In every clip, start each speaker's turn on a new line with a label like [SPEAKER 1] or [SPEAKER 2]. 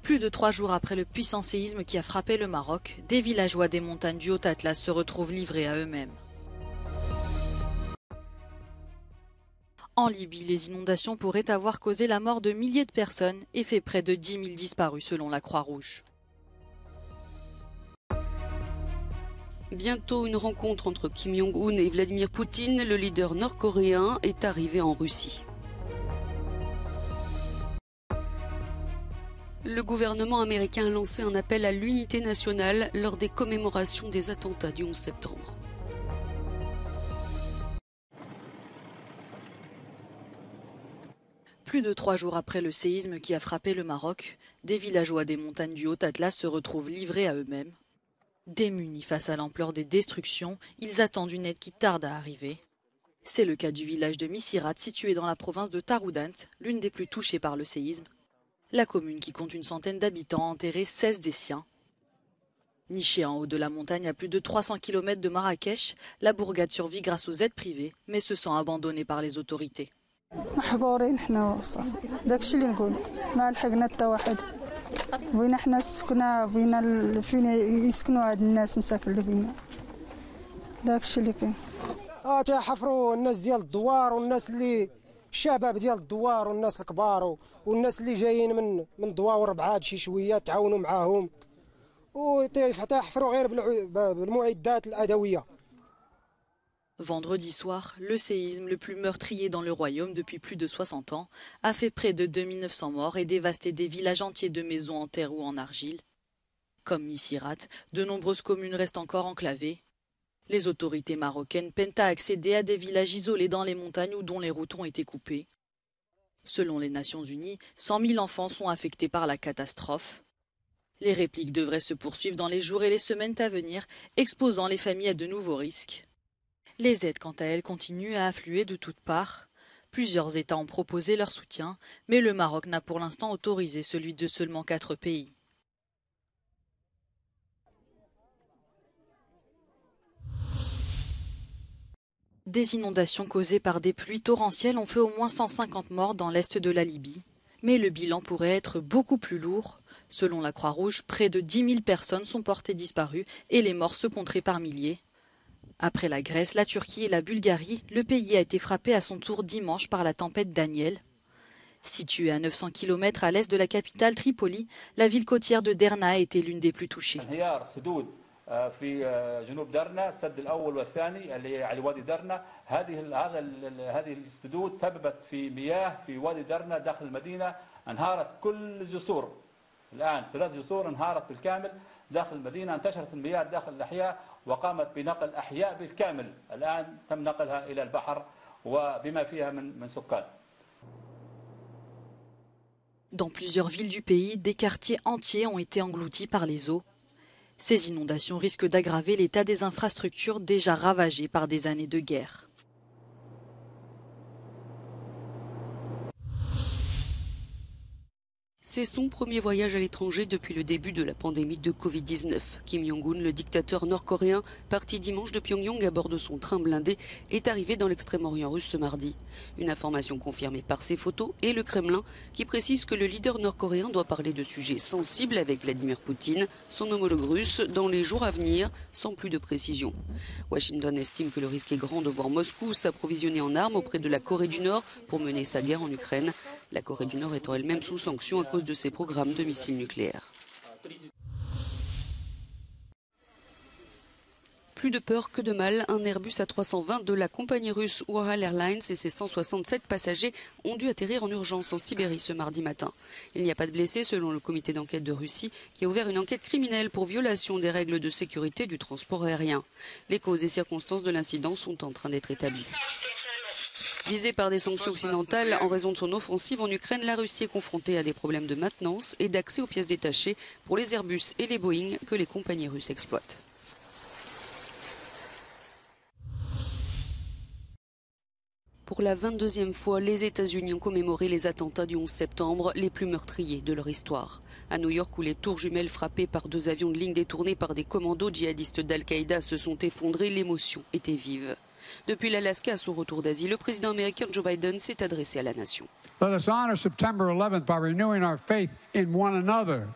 [SPEAKER 1] Plus de 3 jours après le puissant séisme qui a frappé le Maroc, des villageois des montagnes du Haut-Atlas se retrouvent livrés à eux-mêmes. En Libye, les inondations pourraient avoir causé la mort de milliers de personnes et fait près de 10 000 disparus selon la Croix-Rouge.
[SPEAKER 2] Bientôt, une rencontre entre Kim Jong-un et Vladimir Poutine, le leader nord-coréen, est arrivé en Russie. Le gouvernement américain a lancé un appel à l'unité nationale lors des commémorations des attentats du 11 septembre.
[SPEAKER 1] Plus de 3 jours après le séisme qui a frappé le Maroc, des villageois des montagnes du Haut-Atlas se retrouvent livrés à eux-mêmes. Démunis face à l'ampleur des destructions, ils attendent une aide qui tarde à arriver. C'est le cas du village de Missirat, situé dans la province de Taroudant, l'une des plus touchées par le séisme. La commune, qui compte une centaine d'habitants, a enterré 16 des siens. Nichée en haut de la montagne à plus de 300 km de Marrakech, la bourgade survit grâce aux aides privées, mais se sent abandonnée par les autorités.
[SPEAKER 3] الشباب ديال الدوار والناس الكبار والناس اللي جايين من دواور بعاد شي شويه تعاونوا معاهم وتحفروا غير بالمعدات الادويه.
[SPEAKER 1] Vendredi soir, le séisme le plus meurtrier dans le royaume depuis plus de 60 ans a fait près de 2900 morts et dévasté des villages entiers de maisons en terre ou en argile. Comme Missirat, de nombreuses communes restent encore enclavées. Les autorités marocaines peinent à accéder à des villages isolés dans les montagnes ou dont les routes ont été coupées. Selon les Nations Unies, 100 000 enfants sont affectés par la catastrophe. Les répliques devraient se poursuivre dans les jours et les semaines à venir, exposant les familles à de nouveaux risques. Les aides, quant à elles, continuent à affluer de toutes parts. Plusieurs États ont proposé leur soutien, mais le Maroc n'a pour l'instant autorisé celui de seulement 4 pays. Des inondations causées par des pluies torrentielles ont fait au moins 150 morts dans l'est de la Libye. Mais le bilan pourrait être beaucoup plus lourd. Selon la Croix-Rouge, près de 10 000 personnes sont portées disparues et les morts se compteraient par milliers. Après la Grèce, la Turquie et la Bulgarie, le pays a été frappé à son tour dimanche par la tempête Daniel. Située à 900 km à l'est de la capitale Tripoli, la ville côtière de Derna a été l'une des plus touchées.
[SPEAKER 4] في جنوب درنا السد الاول والثاني اللي على وادي درنا هذه السدود سببت في مياه في وادي درنا داخل المدينه انهارت كل الجسور الان 3 جسور انهارت بالكامل داخل المدينه انتشرت المياه داخل الاحياء وقامت بنقل احياء بالكامل الان تم نقلها الى البحر وبما فيها من سكان.
[SPEAKER 1] Dans plusieurs villes du pays, des quartiers entiers ont été engloutis par les eaux. Ces inondations risquent d'aggraver l'état des infrastructures déjà ravagées par des années de guerre.
[SPEAKER 2] C'est son premier voyage à l'étranger depuis le début de la pandémie de Covid-19. Kim Jong-un, le dictateur nord-coréen, parti dimanche de Pyongyang à bord de son train blindé, est arrivé dans l'extrême-orient russe ce mardi. Une information confirmée par ses photos et le Kremlin qui précise que le leader nord-coréen doit parler de sujets sensibles avec Vladimir Poutine, son homologue russe, dans les jours à venir, sans plus de précision. Washington estime que le risque est grand de voir Moscou s'approvisionner en armes auprès de la Corée du Nord pour mener sa guerre en Ukraine. La Corée du Nord étant elle-même sous sanctions à cause de ses programmes de missiles nucléaires. Plus de peur que de mal, un Airbus A320 de la compagnie russe Ural Airlines et ses 167 passagers ont dû atterrir en urgence en Sibérie ce mardi matin. Il n'y a pas de blessés selon le comité d'enquête de Russie qui a ouvert une enquête criminelle pour violation des règles de sécurité du transport aérien. Les causes et circonstances de l'incident sont en train d'être établies. Visée par des sanctions occidentales en raison de son offensive en Ukraine, la Russie est confrontée à des problèmes de maintenance et d'accès aux pièces détachées pour les Airbus et les Boeing que les compagnies russes exploitent. Pour la 22e fois, les États-Unis ont commémoré les attentats du 11 septembre, les plus meurtriers de leur histoire. À New York, où les tours jumelles frappées par 2 avions de ligne détournés par des commandos djihadistes d'Al-Qaïda se sont effondrées, l'émotion était vive. Depuis l'Alaska à son retour d'Asie, le président américain Joe Biden s'est adressé à la nation.
[SPEAKER 5] Let us honor September 11th by renewing our faith in one another.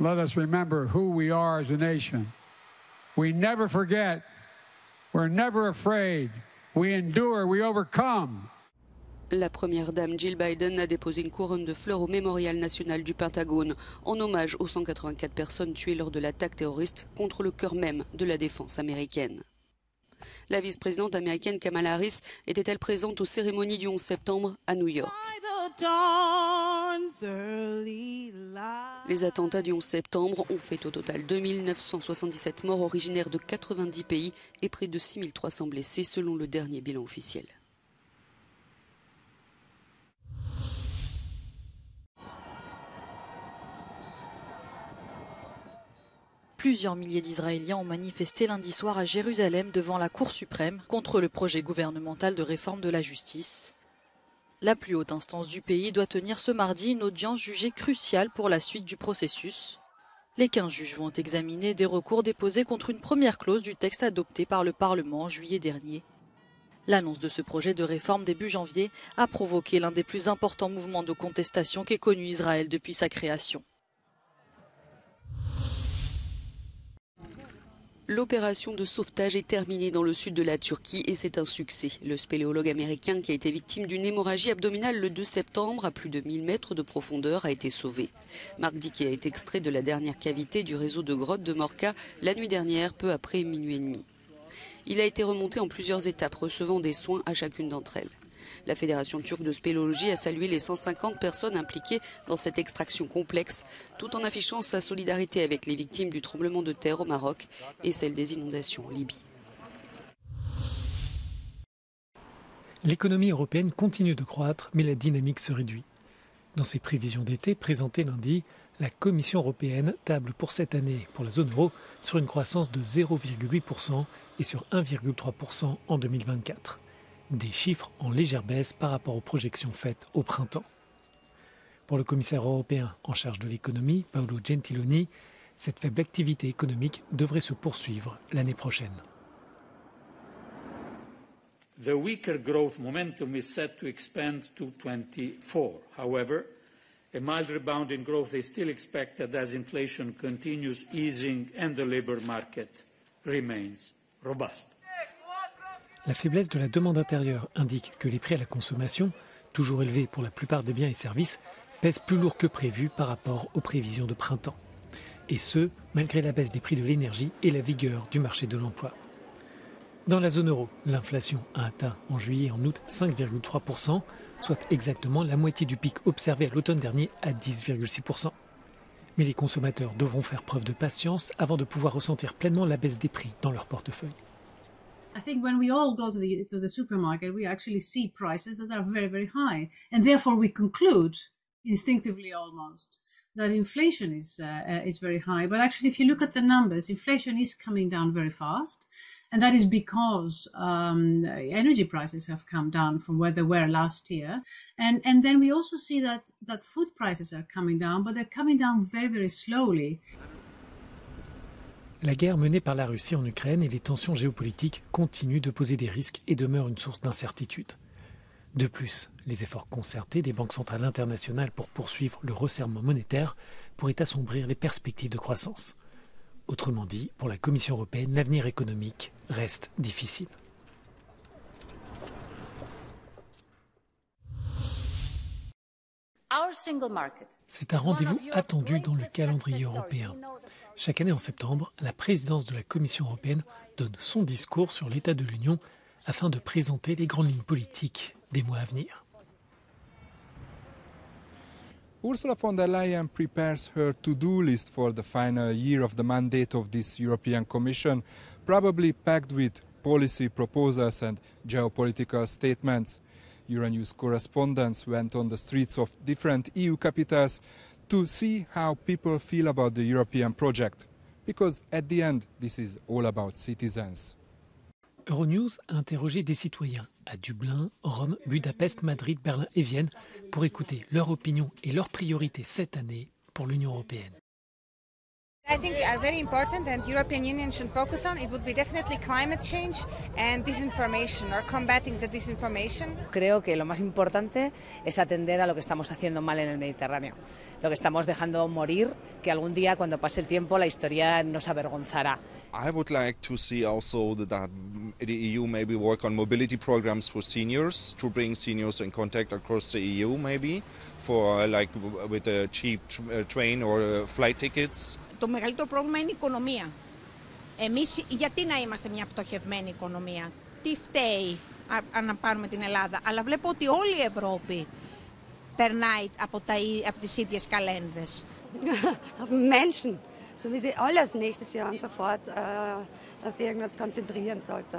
[SPEAKER 5] Let us remember who we are as a nation. We never forget. We're never afraid. We endure. We overcome.
[SPEAKER 2] La première dame Jill Biden a déposé une couronne de fleurs au Mémorial national du Pentagone en hommage aux 184 personnes tuées lors de l'attaque terroriste contre le cœur même de la défense américaine. La vice-présidente américaine Kamala Harris était-elle présente aux cérémonies du 11 septembre à New York? Les attentats du 11 septembre ont fait au total 2977 morts originaires de 90 pays et près de 6300 blessés selon le dernier bilan officiel.
[SPEAKER 1] Plusieurs milliers d'Israéliens ont manifesté lundi soir à Jérusalem devant la Cour suprême contre le projet gouvernemental de réforme de la justice. La plus haute instance du pays doit tenir ce mardi une audience jugée cruciale pour la suite du processus. Les 15 juges vont examiner des recours déposés contre une première clause du texte adopté par le Parlement en juillet dernier. L'annonce de ce projet de réforme début janvier a provoqué l'un des plus importants mouvements de contestation qu'ait connu Israël depuis sa création.
[SPEAKER 2] L'opération de sauvetage est terminée dans le sud de la Turquie et c'est un succès. Le spéléologue américain qui a été victime d'une hémorragie abdominale le 2 septembre à plus de 1000 mètres de profondeur a été sauvé. Mark Dickey a été extrait de la dernière cavité du réseau de grottes de Morca la nuit dernière, peu après minuit et demi. Il a été remonté en plusieurs étapes, recevant des soins à chacune d'entre elles. La Fédération turque de spéléologie a salué les 150 personnes impliquées dans cette extraction complexe, tout en affichant sa solidarité avec les victimes du tremblement de terre au Maroc et celle des inondations en Libye.
[SPEAKER 6] L'économie européenne continue de croître, mais la dynamique se réduit. Dans ses prévisions d'été présentées lundi, la Commission européenne table pour cette année, pour la zone euro, sur une croissance de 0,8% et sur 1,3% en 2024. Des chiffres en légère baisse par rapport aux projections faites au printemps. Pour le commissaire européen en charge de l'économie, Paolo Gentiloni, cette faible activité économique devrait se poursuivre l'année prochaine.
[SPEAKER 7] The weaker growth momentum is set to expand to 2024. However, a mild rebound in growth is still expected as inflation continues easing and the labor market remains robust.
[SPEAKER 6] La faiblesse de la demande intérieure indique que les prix à la consommation, toujours élevés pour la plupart des biens et services, pèsent plus lourd que prévu par rapport aux prévisions de printemps. Et ce, malgré la baisse des prix de l'énergie et la vigueur du marché de l'emploi. Dans la zone euro, l'inflation a atteint en juillet et en août 5,3%, soit exactement la moitié du pic observé à l'automne dernier à 10,6%. Mais les consommateurs devront faire preuve de patience avant de pouvoir ressentir pleinement la baisse des prix dans leur portefeuille.
[SPEAKER 8] I think when we all go to the supermarket, we actually see prices that are very, very high. And therefore we conclude, instinctively almost, that inflation is very high. But actually, if you look at the numbers, inflation is coming down very fast. And that is because energy prices have come down from where they were last year. And then we also see that food prices are coming down, but they're coming down very, very slowly.
[SPEAKER 6] La guerre menée par la Russie en Ukraine et les tensions géopolitiques continuent de poser des risques et demeurent une source d'incertitude. De plus, les efforts concertés des banques centrales internationales pour poursuivre le resserrement monétaire pourraient assombrir les perspectives de croissance. Autrement dit, pour la Commission européenne, l'avenir économique reste difficile. C'est un rendez-vous attendu dans le calendrier européen. Chaque année en septembre, la présidence de la Commission européenne donne son discours sur l'état de l'Union afin de présenter les grandes lignes politiques des mois à venir.
[SPEAKER 9] Ursula von der Leyen prepares her to-do list for the final year of the mandate of this European Commission, probably packed with policy proposals and geopolitical statements. Euronews correspondents went on the streets of different EU capitals to see how people feel about the European project, because at the end, this is all about citizens.
[SPEAKER 6] Euronews a interrogé des citoyens à Dublin, Rome, Budapest, Madrid, Berlin et Vienne pour écouter leur opinion et leurs priorités cette année pour l'Union européenne.
[SPEAKER 10] I think are very important and European Union should focus on. It would be definitely climate change and disinformation or combating the disinformation.
[SPEAKER 11] Creo que lo más importante es atender a lo que estamos haciendo mal en el Mediterráneo, lo que estamos dejando morir, que algún día cuando pase el tiempo la historia nos avergonzará.
[SPEAKER 12] I would like to see also that the EU maybe work on mobility programs for seniors, to bring seniors in contact across the EU maybe, for like with a cheap train or flight tickets.
[SPEAKER 13] Το μεγαλύτερο πρόβλημα είναι η οικονομία. Εμείς γιατί να είμαστε μια πτωχευμένη οικονομία, τι φταίει αν πάρουμε την Ελλάδα, αλλά βλέπω ότι όλη η Ευρώπη περνάει από τις ίδιες καλένδες.
[SPEAKER 14] Auf Menschen, so wie sie alles nächstes Jahr und so fort auf irgendwas konzentrieren sollte.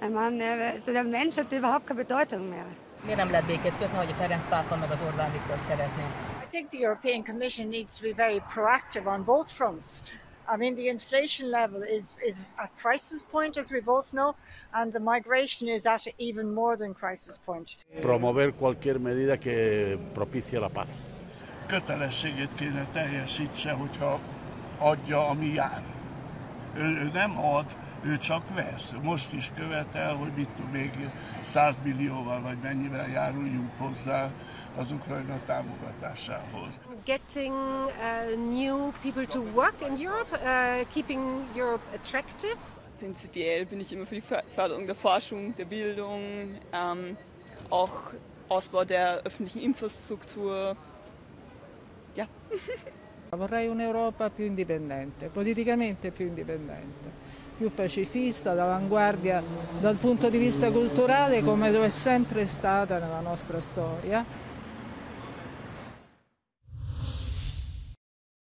[SPEAKER 14] Ich meine, der Mensch hat überhaupt keine Bedeutung mehr.
[SPEAKER 15] Miért nem lehet békét kötni, ahogy a Ferenc pápa meg az Orbán Viktor szeretné?
[SPEAKER 16] I think the European Commission needs to be very proactive on both fronts. I mean, the inflation level is at crisis point, as we both know, and the migration is at even more than crisis point.
[SPEAKER 17] Promover cualquier medida que propicie la paz.
[SPEAKER 18] Kötelességét kéne teljesítse, hogyha adja, ami jár. Ő nem ad, ő csak vesz. Most is követel, hogy mit tud, még 100 millióval vagy mennyivel járuljunk hozzá az Ukrajna támogatásához.
[SPEAKER 19] Getting new people to work in Europe, keeping Europe attractive.
[SPEAKER 20] Prinzipiell bin ich immer für die Förderung der Forschung, der Bildung, auch Ausbau der öffentlichen Infrastruktur. Ja.
[SPEAKER 21] Vorrei un'Europa più indipendente, politicamente più indipendente, più pacifista, d'avanguardia dal punto di vista culturale come lo è sempre stata nella nostra storia.